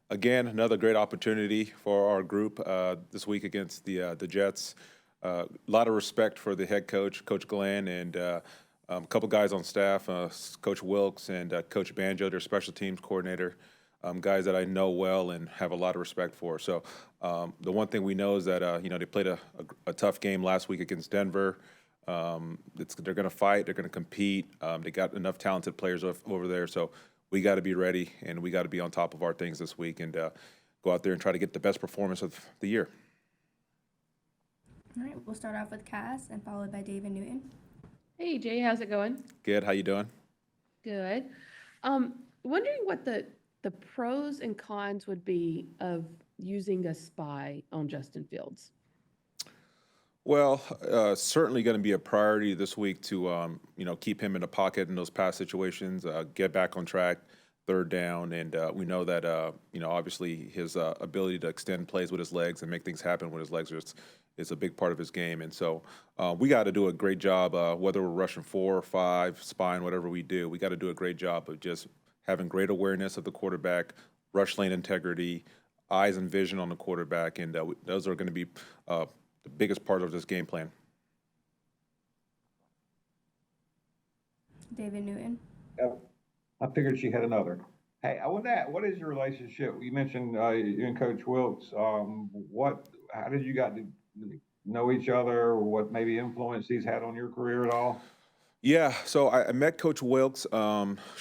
Again, another great opportunity for our group this week against the Jets. A lot of respect for the head coach, Coach Glenn, and a couple guys on staff, Coach Wilkes and Coach Banjo, their special teams coordinator, guys that I know well and have a lot of respect for. So the one thing we know is that they played a tough game last week against Denver. They're going to fight. They're going to compete. They got enough talented players over there. So we got to be ready, and we got to be on top of our things this week and go out there and try to get the best performance of the year. All right, we'll start off with Cass and followed by David Newton. Hey Jay, how's it going? Good. How you doing? Good. Wondering what the pros and cons would be of using a spy on Justin Fields. Well, certainly going to be a priority this week to keep him in the pocket in those pass situations, get back on track, third down, and we know that obviously his ability to extend plays with his legs and make things happen with his legs is a big part of his game, and so we got to do a great job. Whether we're rushing 4 or 5, spying, whatever we do, we got to do a great job of just having great awareness of the quarterback, rush lane integrity, eyes and vision on the quarterback, and those are going to be the biggest part of this game plan. David Newton. Yep. I figured she had another. Hey, I want that. What is your relationship? You mentioned you and Coach Wilkes. How did you got to know each other? What maybe influence he's had on your career at all? Yeah, so I met Coach Wilkes.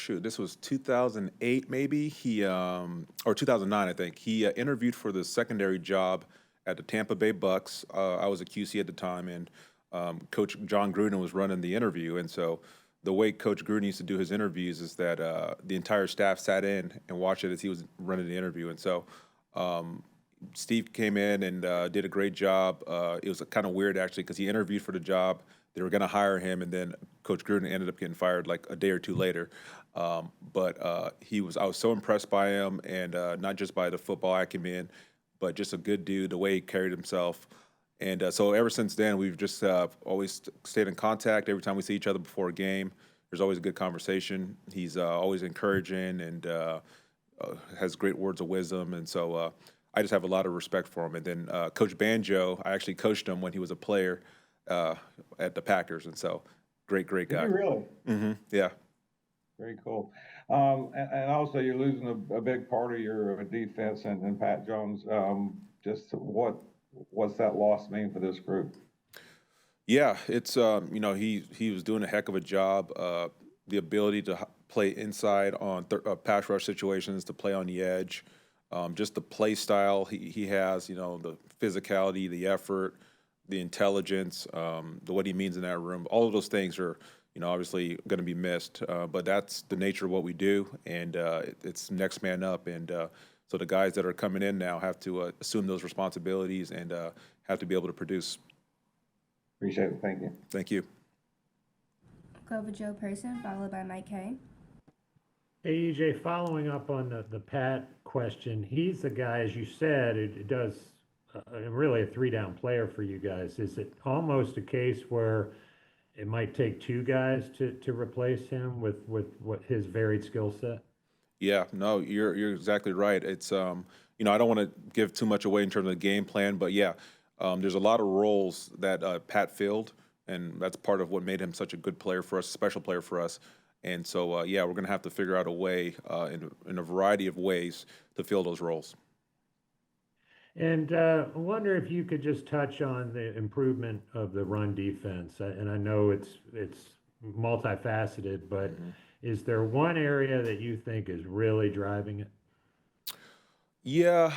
This was 2008 maybe. Or 2009, I think. He interviewed for the secondary job at the Tampa Bay Bucks. I was a QC at the time, and Coach John Gruden was running the interview. And so the way Coach Gruden used to do his interviews is that the entire staff sat in and watched it as he was running the interview. And so Steve came in and did a great job. It was kind of weird, actually, because he interviewed for the job. They were going to hire him, and then Coach Gruden ended up getting fired like a day or two later. But I was so impressed by him, and not just by the football acumen, but just a good dude, the way he carried himself. And so ever since then, we've just always stayed in contact. Every time we see each other before a game, there's always a good conversation. He's always encouraging and has great words of wisdom. And so I just have a lot of respect for him. And then Coach Banjo, I actually coached him when he was a player at the Packers. And so great guy. Did you really? Mm-hmm. Yeah. Very cool. And also, you're losing a big part of your defense and Pat Jones. Just what's that loss mean for this group? Yeah, it's he was doing a heck of a job. The ability to play inside on pass rush situations, to play on the edge, just the play style he has. The physicality, the effort, the intelligence, what he means in that room. All of those things are obviously going to be missed. But that's the nature of what we do, and it's next man up. And so the guys that are coming in now have to assume those responsibilities and have to be able to produce. Appreciate it. Thank you. Thank you. Go with Joe Person, followed by Mike Kay. Hey, EJ, following up on the Pat question, he's the guy, as you said, it does really a 3-down player for you guys. Is it almost a case where it might take 2 guys to replace him with what his varied skill set? Yeah, no, you're exactly right. It's I don't want to give too much away in terms of the game plan, but yeah, there's a lot of roles that Pat filled, and that's part of what made him such a good player for us, special player for us. And so we're going to have to figure out a way in a variety of ways to fill those roles. And I wonder if you could just touch on the improvement of the run defense. And I know it's multifaceted, but is there one area that you think is really driving it? Yeah,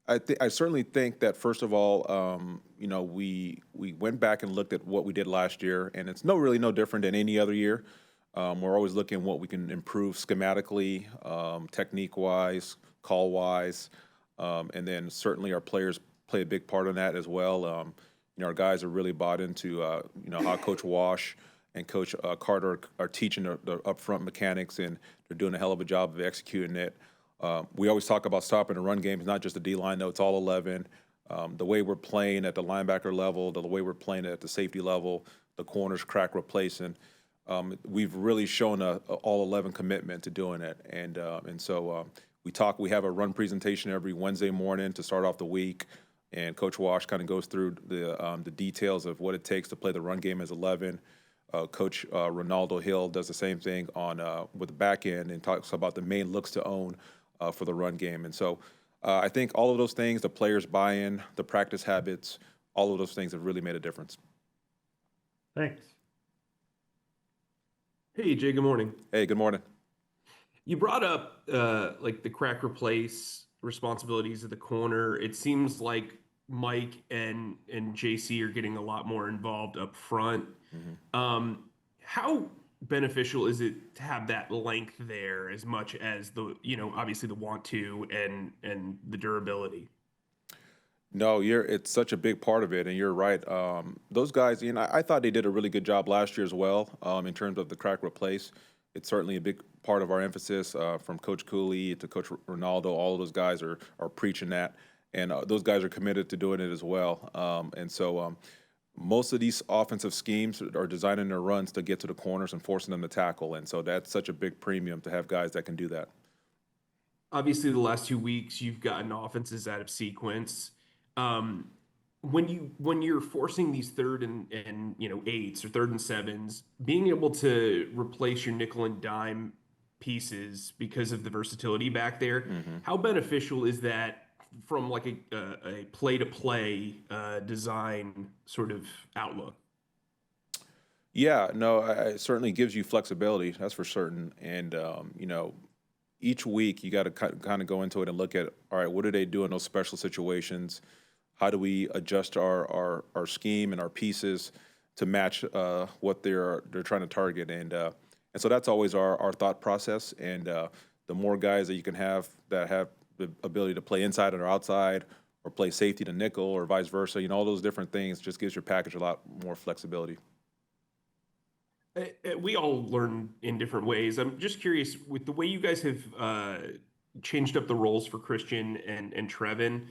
I certainly think that first of all, we went back and looked at what we did last year, and it's really no different than any other year. We're always looking at what we can improve schematically, technique-wise, call-wise. And then certainly our players play a big part in that as well. Our guys are really bought into how Coach Wash and Coach Carter are teaching the upfront mechanics, and they're doing a hell of a job of executing it. We always talk about stopping the run game. It's not just the D-line, though. It's all 11. The way we're playing at the linebacker level, the way we're playing at the safety level, the corners crack replacing, we've really shown a all 11 commitment to doing it. And so We have a run presentation every Wednesday morning to start off the week, and Coach Wash kind of goes through the details of what it takes to play the run game as 11. Coach Ronaldo Hill does the same thing on with the back end and talks about the main looks to own for the run game. And so I think all of those things, the players' buy-in, the practice habits, all of those things have really made a difference. Thanks. Hey, Jay, good morning. Hey, good morning. You brought up like the crack replace responsibilities of the corner. It seems like Mike and JC are getting a lot more involved up front. How beneficial is it to have that length there as much as the, obviously the want to and the durability? No, it's such a big part of it, and you're right. Those guys, I thought they did a really good job last year as well in terms of the crack replace. It's certainly a big part of our emphasis from Coach Cooley to Coach Ronaldo. All of those guys are preaching that, and those guys are committed to doing it as well. And so most of these offensive schemes are designing their runs to get to the corners and forcing them to tackle, and so that's such a big premium to have guys that can do that. Obviously, the last 2 weeks, you've gotten offenses out of sequence. When you're forcing these third and eights or third and sevens, being able to replace your nickel and dime pieces because of the versatility back there, how beneficial is that from like a play to play design sort of outlook? Yeah, no, it certainly gives you flexibility. That's for certain. And each week you got to kind of go into it and look at, all right, what do they do in those special situations? How do we adjust our scheme and our pieces to match what they're trying to target? And so that's always our thought process. And the more guys that you can have that have the ability to play inside or outside, or play safety to nickel, or vice versa, all those different things just gives your package a lot more flexibility. We all learn in different ways. I'm just curious, with the way you guys have changed up the roles for Christian and Trevin,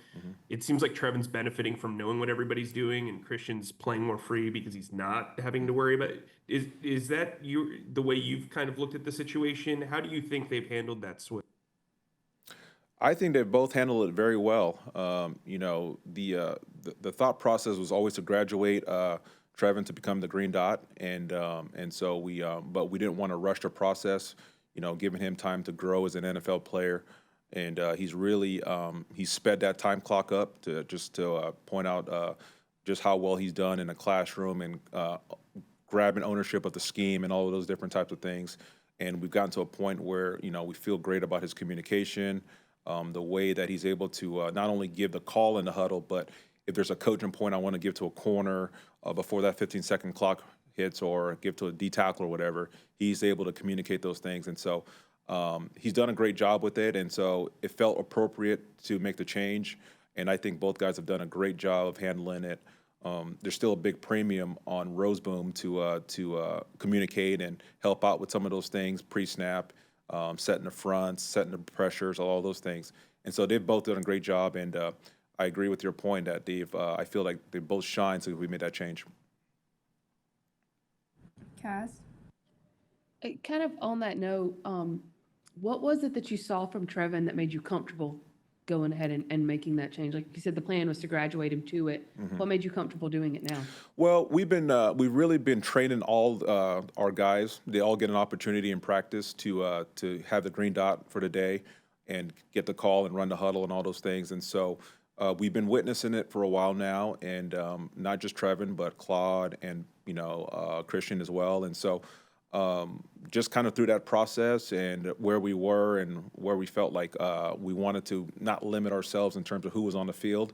it seems like Trevin's benefiting from knowing what everybody's doing, and Christian's playing more free because he's not having to worry about it. Is that the way you've kind of looked at the situation? How do you think they've handled that switch? I think they've both handled it very well. The thought process was always to graduate Trevin to become the green dot, and so but we didn't want to rush the process. Giving him time to grow as an NFL player, and he's really he's sped that time clock up to point out just how well he's done in the classroom and grabbing ownership of the scheme and all of those different types of things. And we've gotten to a point where we feel great about his communication. The way that he's able to not only give the call in the huddle, but if there's a coaching point I want to give to a corner before that 15-second clock hits, or give to a D tackle or whatever, he's able to communicate those things. And so he's done a great job with it. And so it felt appropriate to make the change. And I think both guys have done a great job of handling it. There's still a big premium on Roseboom to communicate and help out with some of those things, pre-snap, setting the fronts, setting the pressures, all those things. And so they've both done a great job, and I agree with your point that I feel like they both shine since we made that change. Cass? Kind of on that note, what was it that you saw from Trevin that made you comfortable going ahead and making that change? Like you said, the plan was to graduate him to it. What made you comfortable doing it now? Well, we've really been training all our guys. They all get an opportunity in practice to have the green dot for the day and get the call and run the huddle and all those things. And so we've been witnessing it for a while now, and not just Trevin, but Claude and Christian as well. And so just kind of through that process and where we were and where we felt like we wanted to not limit ourselves in terms of who was on the field,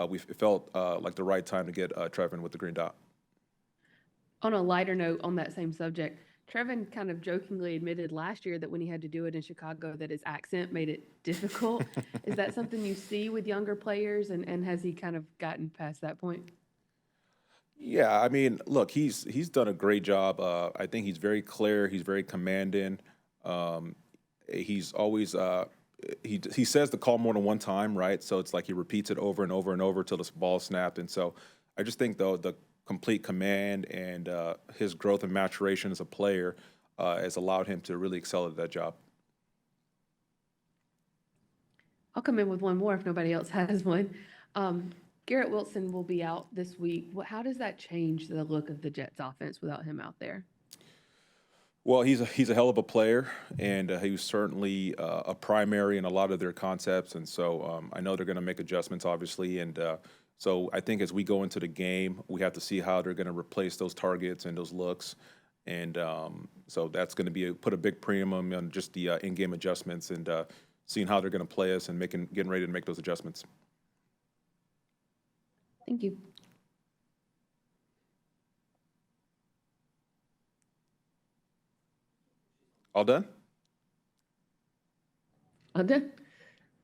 we felt like the right time to get Trevin with the green dot. On a lighter note on that same subject, Trevin kind of jokingly admitted last year that when he had to do it in Chicago, that his accent made it difficult. Is that something you see with younger players, and has he kind of gotten past that point? Yeah, I mean, look, he's done a great job. I think he's very clear. He's very commanding. He's always he says the call more than one time, right? So it's like he repeats it over and over and over till the ball snapped. And so I just think though the complete command and his growth and maturation as a player has allowed him to really excel at that job. I'll come in with one more if nobody else has one. Garrett Wilson will be out this week. How does that change the look of the Jets offense without him out there? Well, he's a hell of a player, and he was certainly a primary in a lot of their concepts. And so I know they're going to make adjustments, obviously. And so I think as we go into the game, we have to see how they're going to replace those targets and those looks. And so that's going to be put a big premium on just the in-game adjustments and seeing how they're going to play us and getting ready to make those adjustments. Thank you. All done? All done.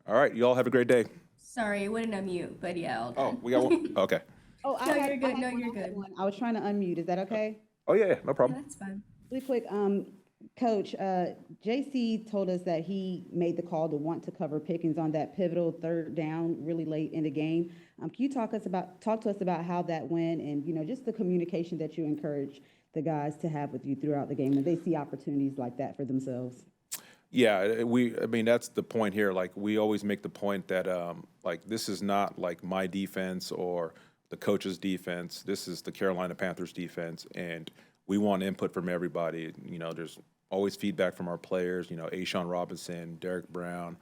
All right. You all have a great day. Sorry, it wouldn't unmute, but yeah, all Oh, done. we got one? Okay. Oh, No, I had- you're good. I had No, one, you're I had good. one. I was trying to unmute. Is that okay? Oh, yeah, no Yeah, problem. that's fine. Really quick, Coach, JC told us that he made the call to want to cover Pickens on that pivotal third down really late in the game. Can you talk to us about how that went and, just the communication that you encourage the guys to have with you throughout the game when they see opportunities like that for themselves? Yeah, I mean, that's the point here. Like, we always make the point that, like, this is not like my defense or the coach's defense. This is the Carolina Panthers defense, and we want input from everybody. There's always feedback from our players, A'Shawn Robinson, Derek Brown,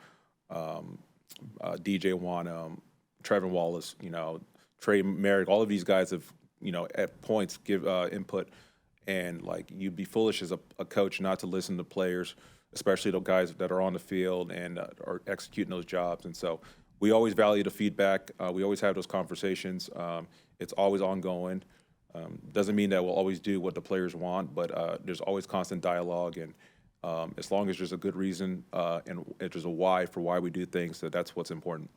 DJ Wanham, Trevin Wallace, Trey Merrick, all of these guys have, at points give input. And, like, you'd be foolish as a coach not to listen to players, especially the guys that are on the field and are executing those jobs. And so we always value the feedback. We always have those conversations. It's always ongoing. Doesn't mean that we'll always do what the players want, but there's always constant dialogue. And as long as there's a good reason and if there's a why for why we do things, that's what's important.